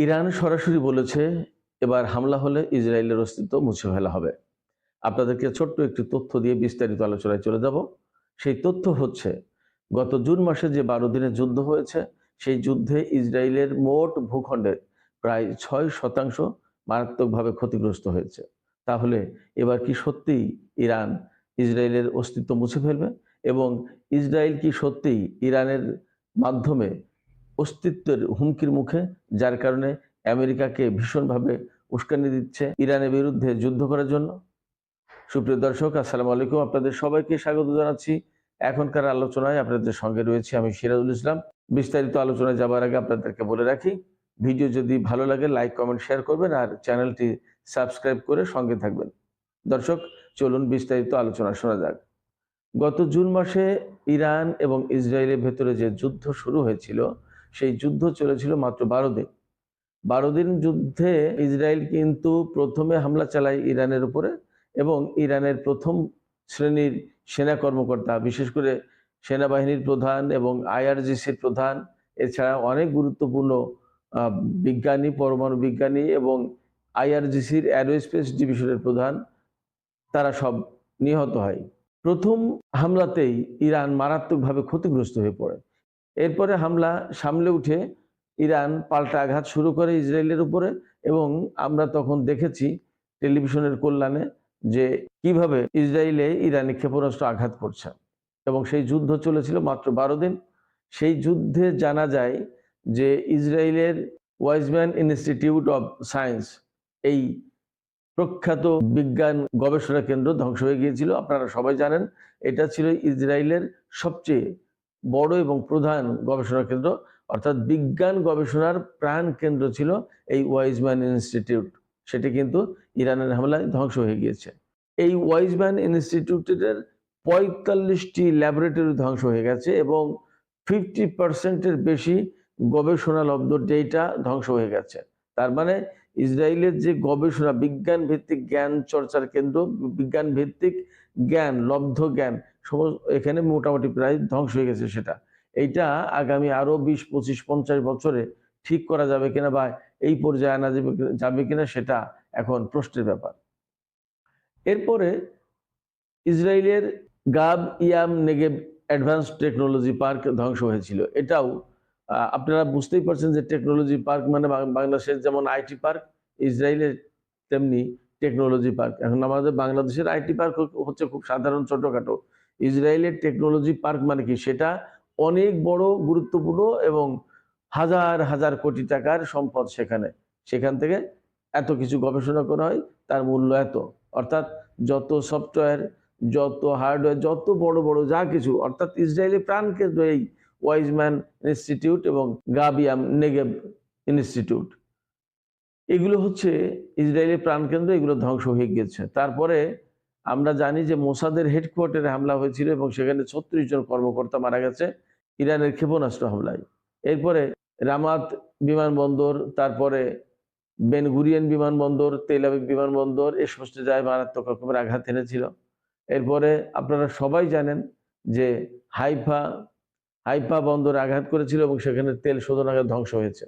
Iran সরাসরি বলেছে এবার হামলা হলে ইসরায়েলের অস্তিত্ব মুছে ফেলা হবে। আপনাদেরকে ছোট্ট একটি তথ্য দিয়ে বিস্তারিত আলোচনায় চলে যাব। সেই তথ্য হচ্ছে গত জুন মাসে যে ১২ দিনের যুদ্ধ হয়েছে, সেই যুদ্ধে ইসরায়েলের মোট ভূখণ্ডের প্রায় ৬% মারাত্মকভাবে ক্ষতিগ্রস্ত হয়েছে। তাহলে এবার কি সত্যিই ইরান ইসরায়েলের অস্তিত্ব মুছে ফেলবে এবং ইসরায়েল কি সত্যিই ইরানের মাধ্যমে অস্তিত্বের হুমকির মুখে, যার কারণে আমেরিকাকে ভীষণভাবে উস্কানি দিচ্ছে ইরানের বিরুদ্ধে যুদ্ধ করার জন্য? সুপ্রিয় দর্শক, আসসালামু আলাইকুম। আপনাদের সবাইকে স্বাগত জানাচ্ছি। এখনকার আলোচনায় আপনাদের সঙ্গে রয়েছি আমি সিরাজুল ইসলাম। বিস্তারিত আলোচনায় যাবার আগে আপনাদেরকে বলে রাখি, ভিডিও যদি ভালো লাগে লাইক, কমেন্ট, শেয়ার করবেন আর চ্যানেলটি সাবস্ক্রাইব করে সঙ্গে থাকবেন। দর্শক, চলুন বিস্তারিত আলোচনা শোনা যাক। গত জুন মাসে ইরান এবং ইসরায়েলের ভেতরে যে যুদ্ধ শুরু হয়েছিল, সেই যুদ্ধ চলেছিল মাত্র ১২ দিন। ১২ দিন যুদ্ধে ইসরায়েল কিন্তু প্রথমে হামলা চালায় ইরানের উপরে এবং ইরানের প্রথম শ্রেণীর সেনা কর্মকর্তা, বিশেষ করে সেনাবাহিনীর প্রধান এবং আইআরজিসির প্রধান, এছাড়া অনেক গুরুত্বপূর্ণ বিজ্ঞানী, পরমাণু বিজ্ঞানী এবং আইআরজিসির অ্যারোস্পেস ডিভিশনের প্রধান, তারা সব নিহত হয়। প্রথম হামলাতেই ইরান মারাত্মকভাবে ক্ষতিগ্রস্ত হয়ে পড়ে। এরপরে হামলা সামলে উঠে ইরান পাল্টা আঘাত শুরু করে ইসরায়েলের উপরে এবং আমরা তখন দেখেছি টেলিভিশনের কল্যাণে যে কিভাবে ইসরায়েলে ইরানি ক্ষেপণাস্ত্র আঘাত করছে এবং সেই যুদ্ধ চলেছিল মাত্র ১২ দিন। সেই যুদ্ধে জানা যায় যে ইসরায়েলের ওয়াইজম্যান ইনস্টিটিউট অব সায়েন্স, এই প্রখ্যাত বিজ্ঞান গবেষণা কেন্দ্র ধ্বংস হয়ে গিয়েছিল। আপনারা সবাই জানেন এটা ছিল ইসরায়েলের সবচেয়ে বড় এবং প্রধান গবেষণা কেন্দ্র, অর্থাৎ বিজ্ঞান গবেষণার প্রাণ কেন্দ্র ছিল এই ওয়াইজম্যান ইনস্টিটিউট। সেটি কিন্তু ইরানের হামলায় ধ্বংস হয়ে গিয়েছে। এই ওয়াইজম্যান ইনস্টিটিউটের ৪৫টি ল্যাবরেটরি ধ্বংস হয়ে গেছে এবং 50% বেশি গবেষণালব্ধ ডেটা ধ্বংস হয়ে গেছে। তার মানে ইসরায়েলের যে গবেষণা, বিজ্ঞান ভিত্তিক জ্ঞান চর্চার কেন্দ্র, বিজ্ঞান ভিত্তিক জ্ঞান, লব্ধ জ্ঞান এখানে মোটামুটি প্রায় ধ্বংস হয়ে গেছে সেটা। এইটা আগামী আরো ২০, ২৫, ৫০ বছরে ঠিক করা যাবে কিনা বা এই পর্যায়ে আনা যাবে কিনা সেটা এখন প্রশ্নের ব্যাপার। এরপরে ইসরায়েলের গাব ইয়াম নেগেব অ্যাডভান্স টেকনোলজি পার্ক ধ্বংস হয়েছিল। এটাও আপনারা বুঝতেই পারছেন যে টেকনোলজি পার্ক মানে বাংলাদেশের যেমন আইটি পার্ক, ইসরায়েলের তেমনি টেকনোলজি পার্ক। এখন আমাদের বাংলাদেশের আইটি পার্ক হচ্ছে খুব সাধারণ ছোটখাটো। ইসরায়েলের টেকনোলজি পার্ক মানে কি, সেটা অনেক বড়, গুরুত্বপূর্ণ এবং হাজার হাজার কোটি টাকার সম্পদ সেখানে। সেখান থেকে এত কিছু গবেষণা করা হয়, তার মূল্য এত। অর্থাৎ যত সফটওয়্যার, যত হার্ডওয়্যার, যত বড় বড় যা কিছু, অর্থাৎ ইসরায়েলের প্রাণকেন্দ্র এই ওয়াইজম্যান ইনস্টিটিউট এবং গাবিয়াম নেগেব ইনস্টিটিউট, এগুলো হচ্ছে ইসরায়েলের প্রাণকেন্দ্র, এগুলো ধ্বংস হয়ে গিয়েছে। তারপরে আমরা জানি যে মোসাদের হেডকোয়ার্টারে হামলা হয়েছিল এবং সেখানে ৩৬ জন কর্মকর্তা মারা গেছে ইরানের ক্ষেপণাস্ত্র হামলায়। এরপরে রামাত বিমানবন্দর, তারপরে বেন গুরিয়ন বিমানবন্দর, তেল আবিব বিমানবন্দর, এ সমস্ত জায়গায় মারাত্মক রকমের আঘাত এনেছিল। এরপরে আপনারা সবাই জানেন যে হাইফা বন্দরে আঘাত করেছিল এবং সেখানে তেল শোধনাগার ধ্বংস হয়েছে।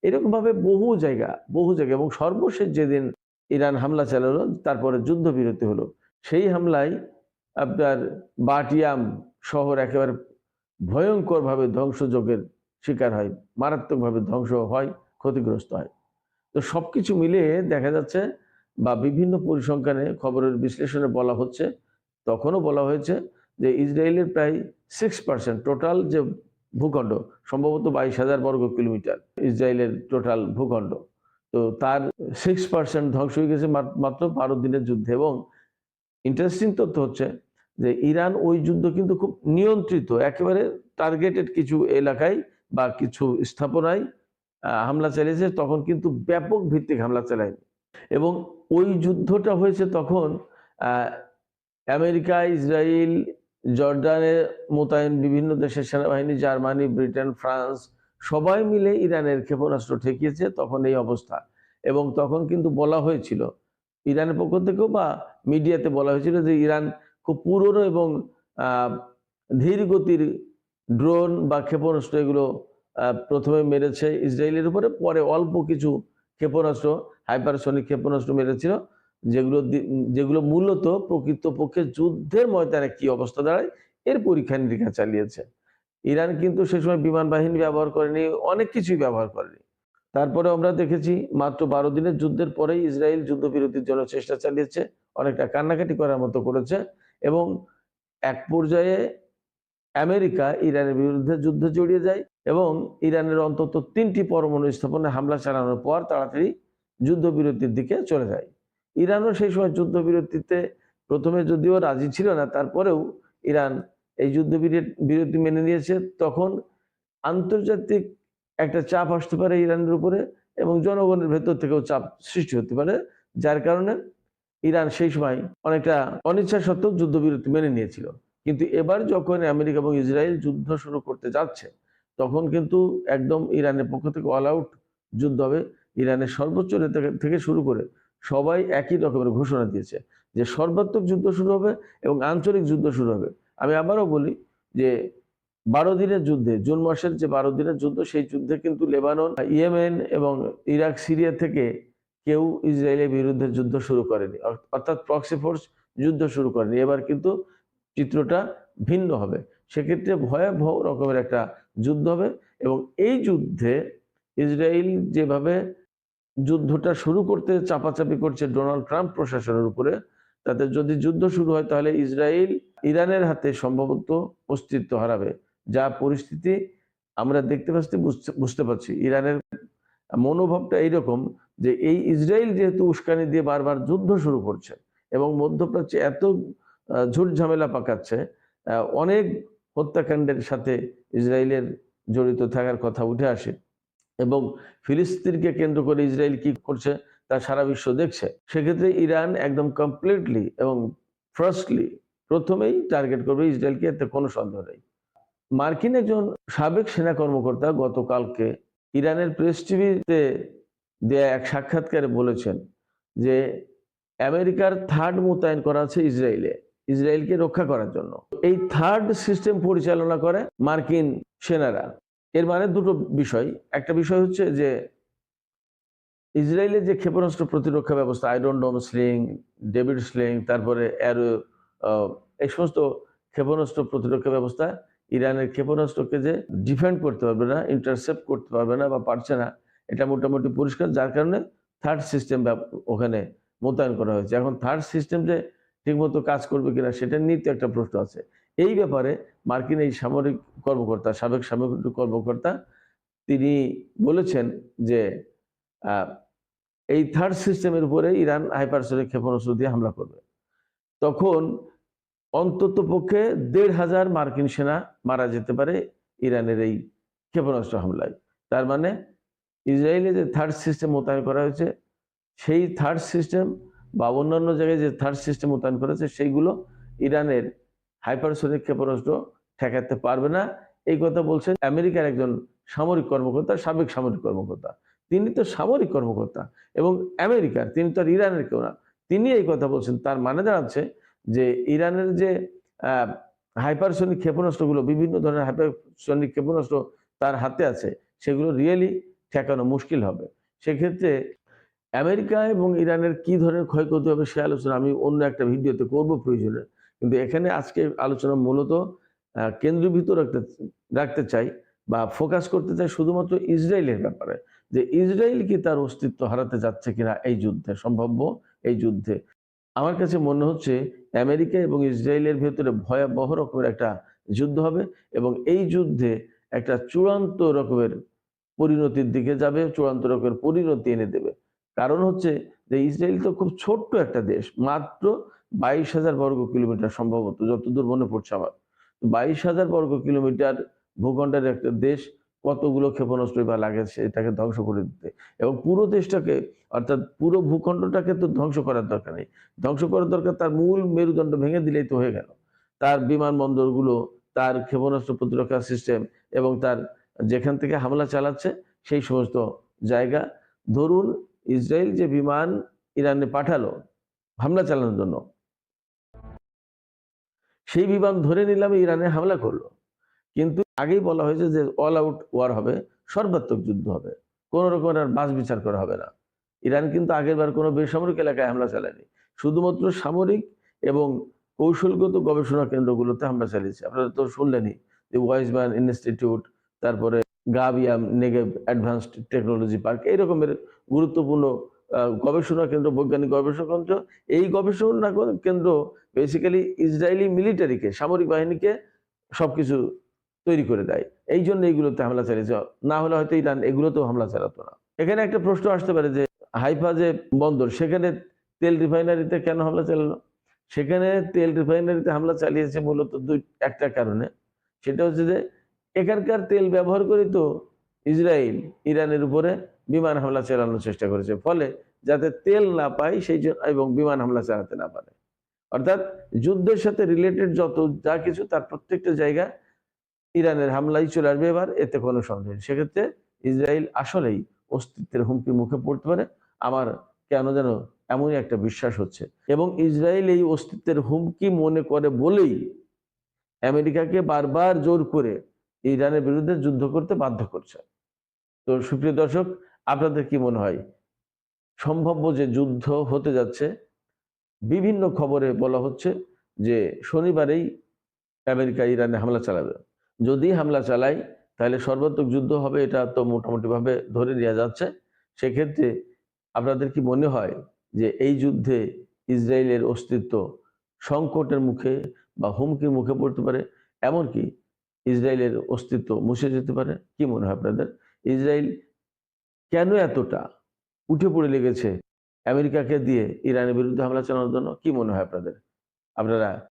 এরকমভাবে বহু জায়গা এবং সর্বশেষ যেদিন ইরান হামলা চালালো, তারপরে যুদ্ধবিরতি হলো, সেই হামলায় আপনার বাটিয়াম শহর একেবারে ভয়ঙ্করভাবে ধ্বংসযজ্ঞের শিকার হয়, মারাত্মকভাবে ধ্বংস হয়, ক্ষতিগ্রস্ত হয়। তো সবকিছু মিলিয়ে দেখা যাচ্ছে বা বিভিন্ন পরিসংখ্যানে খবরের বিশ্লেষণে বলা হচ্ছে, তখনও বলা হয়েছে যে ইসরায়েলের প্রায় 6% টোটাল যে ভূখণ্ড, সম্ভবত ২২,০০০ বর্গ কিলোমিটার ইসরায়েলের টোটাল ভূখণ্ড, তো তার 6% ধ্বংস হয়ে গেছে মাত্র ১২ দিনের যুদ্ধে। এবং ইন্টারেস্টিং তথ্য হচ্ছে যে ইরান ওই যুদ্ধ কিন্তু খুব নিয়ন্ত্রিত, একেবারে টার্গেটেড কিছু এলাকায় বা কিছু স্থাপনায় হামলা চালিয়েছে, তখন কিন্তু ব্যাপক ভিত্তিক হামলা চালায়। এবং ওই যুদ্ধটা হয়েছে তখন আমেরিকা, ইসরায়েল, জর্ডানে মোতায়েন বিভিন্ন দেশের সেনাবাহিনী, জার্মানি, ব্রিটেন, ফ্রান্স সবাই মিলে ইরানের ক্ষেপণাস্ত্র ঠেকিয়েছে, তখন এই অবস্থা। এবং তখন কিন্তু বলা হয়েছিল ইরানের পক্ষ থেকেও বা মিডিয়াতে বলা হয়েছিল যে ইরান খুব পুরনো এবং ধীর গতির ড্রোন বা ক্ষেপণাস্ত্র এগুলো প্রথমে মেরেছে ইসরায়েলের উপরে, পরে অল্প কিছু ক্ষেপণাস্ত্র, হাইপারসনিক ক্ষেপণাস্ত্র মেরেছিল, যেগুলো মূলত প্রকৃতপক্ষে যুদ্ধের ময়দানে কি অবস্থা দাঁড়ায় এর পরীক্ষা নিরীক্ষা চালিয়েছে। ইরান কিন্তু সে সময় বিমান বাহিনী ব্যবহার করেনি, অনেক কিছুই ব্যবহার করেনি। তারপরে আমরা দেখেছি মাত্র 12 দিনের যুদ্ধের পরেই ইসরায়েল যুদ্ধবিরতির জন্য চেষ্টা চালিয়েছে, অনেকটা কান্নাকাটি করার মতো করেছে, এবং এক পর্যায়ে আমেরিকা ইরানের বিরুদ্ধে যুদ্ধে জড়িয়ে যায় এবং ইরানের অন্তত 3টি পরমাণু স্থাপনায় হামলা চালানোর পর তাড়াতাড়ি যুদ্ধবিরতির দিকে চলে যায়। ইরানও সেই সময় যুদ্ধবিরতিতে প্রথমে যদিও রাজি ছিল না, তারপরেও ইরান এই বিরতি মেনে নিয়েছে। তখন আন্তর্জাতিক একটা চাপ আসতে পারে ইরানের উপরে এবং জনগণের ভেতর থেকেও চাপ সৃষ্টি হতে পারে, যার কারণে ইরান সেই সময় অনেকটা অনিচ্ছা সত্ত্বেও যুদ্ধবিরতি মেনে নিয়েছিল। কিন্তু এবার যখন আমেরিকা এবং ইসরায়েল যুদ্ধ শুরু করতে যাচ্ছে, তখন কিন্তু একদম ইরানের পক্ষ থেকে অল আউট যুদ্ধ হবে। ইরানের সর্বোচ্চ নেতা থেকে শুরু করে সবাই একই রকমের ঘোষণা দিয়েছে যে সর্বাত্মক যুদ্ধ শুরু হবে এবং আঞ্চলিক যুদ্ধ শুরু হবে। আমি আবারও বলি যে 12 দিনের যুদ্ধে, জুন মাসের যে 12 দিনের যুদ্ধ, সেই যুদ্ধে কিন্তু লেবানন, ইয়েমেন এবং ইরাক, সিরিয়া থেকে কেউ ইসরায়েলের বিরুদ্ধে যুদ্ধ শুরু করেনি, অর্থাৎ প্রক্সি ফোর্স যুদ্ধ শুরু করেনি। এবার কিন্তু চিত্রটা ভিন্ন হবে। সেক্ষেত্রে ভয়াবহ রকমের একটা যুদ্ধ হবে এবং এই যুদ্ধে ইসরায়েল যেভাবে যুদ্ধটা শুরু করতে চাপাচাপি করছে ডোনাল্ড ট্রাম্প প্রশাসনের উপরে, তাতে যদি যুদ্ধ শুরু হয় তাহলে ইসরায়েল ইরানের হাতে সম্ভবত অস্তিত্ব হারাবে। যা পরিস্থিতি আমরা দেখতে পাচ্ছি, বুঝতে পারছি ইরানের মনোভাবটা এইরকম যে এই ইসরায়েল যেহেতু উস্কানি দিয়ে বারবার যুদ্ধ শুরু করছে এবং মধ্যপ্রাচ্যে এত ঝুট ঝামেলা পাকাচ্ছে, অনেক হত্যাকাণ্ডের সাথে ইসরায়েলের জড়িত থাকার কথা উঠে আসে এবং ফিলিস্তিনকে কেন্দ্র করে ইসরায়েল কি করছে তা সারা বিশ্ব দেখছে। সেক্ষেত্রে ইরান একদম কমপ্লিটলি এবং ফার্স্টলি প্রথমেই টার্গেট করবে ইসরায়েলকে, এতে কোনো সন্দেহ নেই। মার্কিন একজন সাবেক সেনা কর্মকর্তা গতকালকে ইরানের প্রেস টিভিতে দেয়া এক সাক্ষাৎকারে বলেছেন যে আমেরিকার থার্ড মোতায়েন করা আছে ইসরায়েলকে রক্ষা করার জন্য। এই থার্ড সিস্টেম পরিচালনা করে মার্কিন সেনারা। এর মানে দুটো বিষয়। একটা বিষয় হচ্ছে যে ইসরায়েলের যে ক্ষেপণাস্ত্র প্রতিরক্ষা ব্যবস্থা, আয়রন ডোম স্লিং, ডেভিড স্লিং, তারপরে অ্যারো, এই সমস্ত ক্ষেপণাস্ত্র প্রতিরক্ষা ব্যবস্থা ইরানের ক্ষেপণাস্ত্রকে যে ডিফেন্ড করতে পারবে না, ইন্টারসেপ্ট করতে পারবে না বা পারছে না, এটা মোটামুটি পরিষ্কার। যার কারণে থার্ড সিস্টেম ওখানে মোতায়েন করা হয়েছে। এখন থার্ড সিস্টেম যে ঠিকমতো কাজ করবে কিনা সেটা নিয়ে তো একটা প্রশ্ন আছে। এই ব্যাপারে মার্কিন এই সামরিক কর্মকর্তা, সাবেক সামরিক কর্মকর্তা, তিনি বলেছেন যে এই থার্ড সিস্টেমের উপরে ইরান হাইপারসনিক ক্ষেপণাস্ত্র দিয়ে হামলা করবে। তখন অন্তত পক্ষে ১৫০০ মার্কিন সেনা মারা যেতে পারে ইরানের এই ক্ষেপণাস্ত্র হামলায়। তার মানে ইসরায়েলে যে থার্ড সিস্টেম মোতায়েন করা হয়েছে, সেই থার্ড সিস্টেম বা অন্যান্য জায়গায় যে থার্ড সিস্টেম মোতায়েন করেছে, সেইগুলো ইরানের হাইপারসনিক ক্ষেপণাস্ত্র ঠেকাতে পারবে না। এই কথা বলছেন আমেরিকার একজন সামরিক কর্মকর্তা, সাবেক সামরিক কর্মকর্তা। তিনি তো সামরিক কর্মকর্তা এবং আমেরিকার, তিনি তো আর ইরানের কেউ না। তিনি এই কথা বলছেন, তার মানে দাঁড়াচ্ছে যে ইরানের যে হাইপারসনিক ক্ষেপণাস্ত্রগুলো, বিভিন্ন ধরনের হাইপারসনিক ক্ষেপণাস্ত্র তার হাতে আছে, সেগুলো রিয়েলি ঠেকানো মুশকিল হবে। সেক্ষেত্রে আমেরিকা এবং ইরানের কি ধরনের ক্ষয়ক্ষতি হবে সে আলোচনা আমি অন্য একটা ভিডিওতে করব প্রয়োজনে। কিন্তু এখানে আজকে আলোচনা মূলত কেন্দ্রীভূত রাখতে চাই বা ফোকাস করতে চাই শুধুমাত্র ইসরায়েলের ব্যাপারে, যে ইসরায়েল কি তার অস্তিত্ব হারাতে যাচ্ছে কিনা এই যুদ্ধে, সম্ভাব্য এই যুদ্ধে। আমার কাছে মনে হচ্ছে আমেরিকা এবং ইসরায়েলের ভেতরে ভয়াবহ রকমের একটা যুদ্ধ হবে এবং এই যুদ্ধে একটা চূড়ান্ত রকমের পরিণতির দিকে যাবে, চূড়ান্ত রকমের পরিণতি এনে দেবে। কারণ হচ্ছে যে ইসরায়েল তো খুব ছোট্ট একটা দেশ, মাত্র 22,000 বর্গ কিলোমিটার, সম্ভবত যতদূর মনে পড়ছে আমার। 22,000 বর্গ কিলোমিটার ভূখণ্ডের একটা দেশ, কতগুলো ক্ষেপণাস্ত্র বা লাগে সেটাকে ধ্বংস করে দিতে, এবং পুরো দেশটাকে, অর্থাৎ পুরো ভূখণ্ডটাকে তো ধ্বংস করার দরকার নেই। ধ্বংস করার দরকার তার মূল মেরুদণ্ড ভেঙে দিলেই তো হয়ে গেল। তার বিমানবন্দরগুলো, তার ক্ষেপণাস্ত্র প্রতিরক্ষা সিস্টেম এবং তার যেখান থেকে হামলা চালাচ্ছে সেই সমস্ত জায়গা। ধরুন ইসরায়েল যে বিমান ইরানে পাঠালো হামলা চালানোর জন্য, সেই বিমান ধরে নিলাম ইরানে হামলা করলো, কিন্তু আগেই বলা হয়েছে যে অল আউট ওয়ার হবে, সর্বাত্মক যুদ্ধ হবে, কোনো রকমের আর বাছ বিচার করা হবে না। ইরান কিন্তু আগেরবার কোনো বেসামরিক এলাকায় হামলা চালায়নি, শুধুমাত্র সামরিক এবং কৌশলগত গবেষণা কেন্দ্রগুলোতে হামলা চালিয়েছে। আপনারা তো শুনলেনই যে ওয়াইজম্যান ইনস্টিটিউট, তারপরে গাভিয়াম নেগেভ অ্যাডভান্সড টেকনোলজি পার্ক, এই রকমের গুরুত্বপূর্ণ গবেষণা কেন্দ্র, বৈজ্ঞানিক গবেষণা কেন্দ্র। এই গবেষণা কেন্দ্র বেসিক্যালি ইসরায়েলি মিলিটারিকে, সামরিক বাহিনীকে সবকিছু তৈরি করে দেয়। এই জন্য এইগুলোতে হামলা চালিয়েছে, না হলে হয়তো ইরান এগুলোতেও হামলা চালাতো না। এখানে একটা প্রশ্ন আসতে পারে যে হাইফা যে বন্দর, সেখানে তেল রিফাইনারিতে কেন হামলা চালালো? সেখানে তেল রিফাইনারিতে হামলা চালিয়েছে মূলত একটা কারণে। সেটা হচ্ছে যে এখানকার তেল ব্যবহার করে তো ইসরায়েল ইরানের উপরে বিমান হামলা চালানোর চেষ্টা করেছে, ফলে যাতে তেল না পায় সেই জন্য, এবং বিমান হামলা চালাতে না পারে। অর্থাৎ যুদ্ধের সাথে রিলেটেড যত যা কিছু, তার প্রত্যেকটা জায়গা ইরানের হামলাই চলে আসবে এবার, এতে কোনো সন্দেহ নেই। সেক্ষেত্রে ইসরায়েল আসলেই অস্তিত্বের হুমকির মুখে পড়তে পারে। আমার কেন যেন এমনই একটা বিশ্বাস হচ্ছে, এবং ইসরায়েল এই অস্তিত্বের হুমকি মনে করে বলেই আমেরিকাকে বারবার জোর করে ইরানের বিরুদ্ধে যুদ্ধ করতে বাধ্য করছে। তো সুপ্রিয় দর্শক, আপনাদের কি মনে হয় সম্ভাব্য যে যুদ্ধ হতে যাচ্ছে? বিভিন্ন খবরে বলা হচ্ছে যে শনিবারেই আমেরিকা ইরানে হামলা চালাবে। যদি হামলা চালায় তাহলে সর্বাত্মক যুদ্ধ হবে, এটা তো মোটামুটিভাবে ধরে নেওয়া যাচ্ছে। সেক্ষেত্রে আপনাদের কি মনে হয় যে এই যুদ্ধে ইসরায়েলের অস্তিত্ব সংকটের মুখে বা হুমকির মুখে পড়তে পারে, এমনকি ইসরায়েলের অস্তিত্ব মুছে যেতে পারে? কি মনে হয় আপনাদের? ইসরায়েল কেন এতটা উঠে পড়ে লেগেছে আমেরিকাকে দিয়ে ইরানের বিরুদ্ধে হামলা চালানোর জন্য? কি মনে হয় আপনাদের? আপনারা